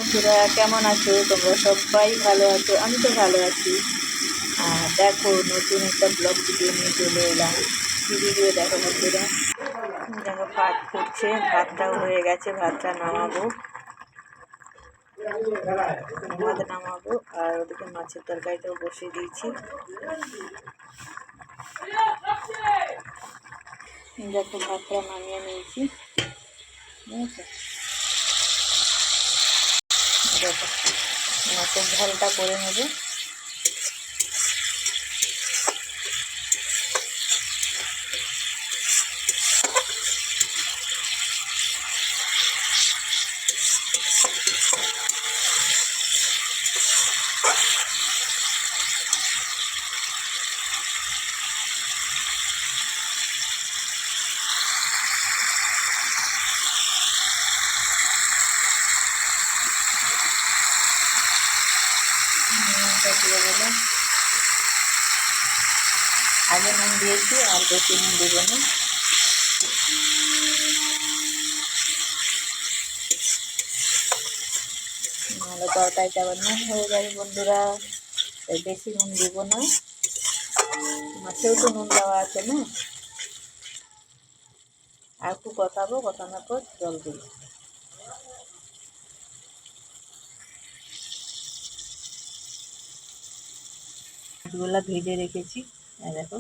বন্ধুরা, কেমন আছো? তোমরা সবাই ভালো আছো? আমি তো ভালো আছি। আর দেখো, নতুন একটা ব্লগ ভিডিও নিয়ে চলে এলাম। কি ভিডিও দেখো বন্ধুরা? দেখো, ভাত ফুটছে, ভাতটাও হয়ে গেছে, ভাতটা নামাবো। ভাত নামাবো আর ওদিকে মাছের তরকারিটাও বসিয়ে দিয়েছি। দেখো, ভাতটা নামিয়ে নিয়েছি। দেখো, মাছের ঝালটা করে নেবে। দিয়ে দিলাম, আগে নুন দিয়েছি, আর বেশি নুন দেব না। নাহলে তরকারিটা আবার নুন হয়ে যাবে বন্ধুরা, তাই বেশি নুন দিব না। মাছেও তো নুন দেওয়া আছে না। আর একটু কষাবো, কষানোর পর জল দিব। মাছগুলো ভেজে রেখেছি, দেখো।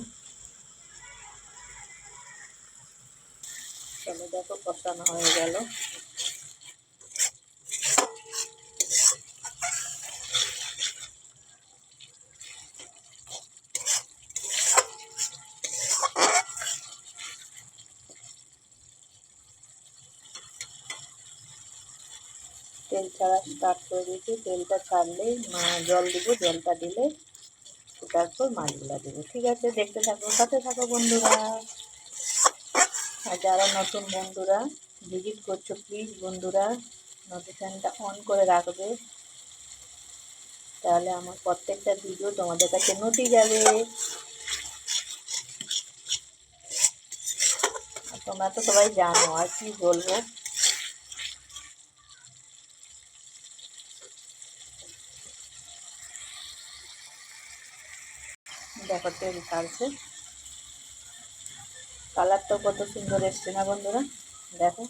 চলো, দেখো কষানো হয়ে গেল। তেল ছাড়া স্টার্ট করে দিয়েছি। তেলটা ছাড়লেই জল দিব, জলটা দিলে তারপর মাছগুলো দেবো। ঠিক আছে, দেখতে থাকো, সাথে থাকো বন্ধুরা। আর যারা নতুন বন্ধুরা ভিজিট করছো, প্লিজ বন্ধুরা নোটিফিকেশনটা অন করে রাখবে, তাহলে আমার প্রত্যেকটা ভিডিও তোমাদের কাছে নোটিশ যাবে। তোমরা তো সবাই জানো, আর কি বলবো। দেখো, তেল ছাড়ছে, কালারটাও কত সুন্দর এসছে না বন্ধুরা? দেখো,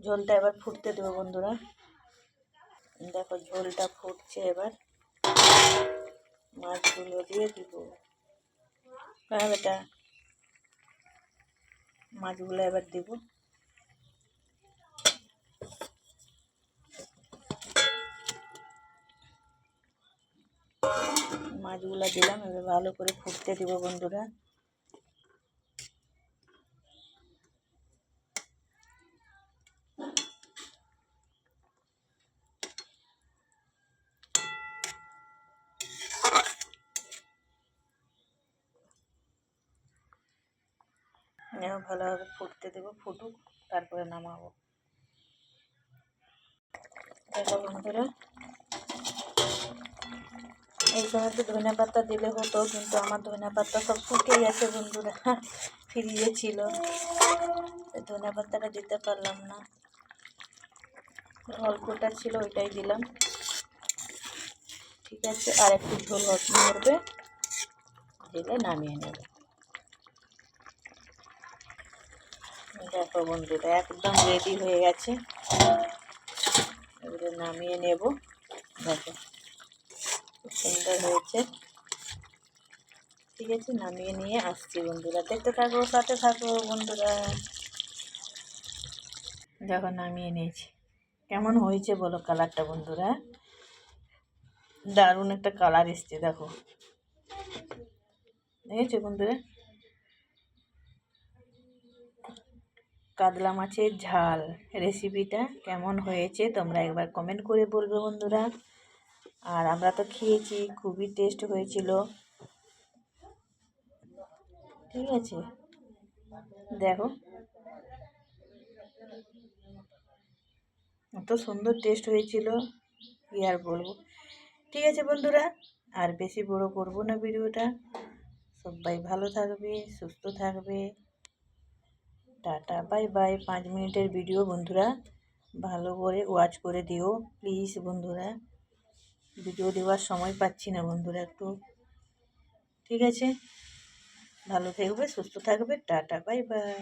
ঝোলটা এবার ফুটতে দেবো বন্ধুরা। দেখো, ঝোলটা ফুটছে, এবার মাছগুলো দিয়ে দিব। হ্যাঁ বেটা, মাছগুলো এবার দিব। মাছগুলো দিলাম, এবার ভালো করে ফুটতে দিব বন্ধুরা। এবার ভালোভাবে ফুটতে দেবো, ফুটুক, তারপরে নামাবো। দেখো বন্ধুরা, এই সময় তো ধনে পাতা দিলে হতো, কিন্তু আমার ধনে পাতা সব শুকিয়ে গেছে বন্ধুরা, ফ্রিজে ছিল, ধনে পাতাটা দিতে পারলাম না। অল্পটা ছিল, ওইটাই দিলাম। ঠিক আছে, আর একটু ঝোল মরবে, দিলে নামিয়ে নেব। দেখো বন্ধুরা, একদম রেডি হয়ে গেছে, এবারে নামিয়ে নেব। দেখো, খুব সুন্দর হয়েছে। ঠিক আছে, নামিয়ে নিয়ে আসছি বন্ধুরা, দেখতে থাকো, সাথে থাকো বন্ধুরা। দেখো, নামিয়ে নিয়েছি। কেমন হয়েছে বলো কালারটা বন্ধুরা? দারুণ একটা কালার এসছে, দেখো, দেখেছো বন্ধুরা? কাতলা মাছের ঝাল রেসিপিটা কেমন হয়েছে তোমরা একবার কমেন্ট করে বলবে বন্ধুরা। আর আমরা তো খেয়েছি, খুবই টেস্ট হয়েছিল। ঠিক আছে, দেখো এত সুন্দর টেস্ট হয়েছিল, কি আর বলবো। ঠিক আছে বন্ধুরা, আর বেশি বড় করব না ভিডিওটা। সবাই ভালো থাকবে, সুস্থ থাকবে। Tata, bye bye. 5 মিনিটের ভিডিও বন্ধুরা, ভালো করে ওয়াচ করে দিও প্লিজ বন্ধুরা। ভিডিও দেওয়ার সময় পাচ্ছি না বন্ধুরা একটু। ঠিক আছে, ভালো থাকবে, সুস্থ থাকবে। Tata, bye bye.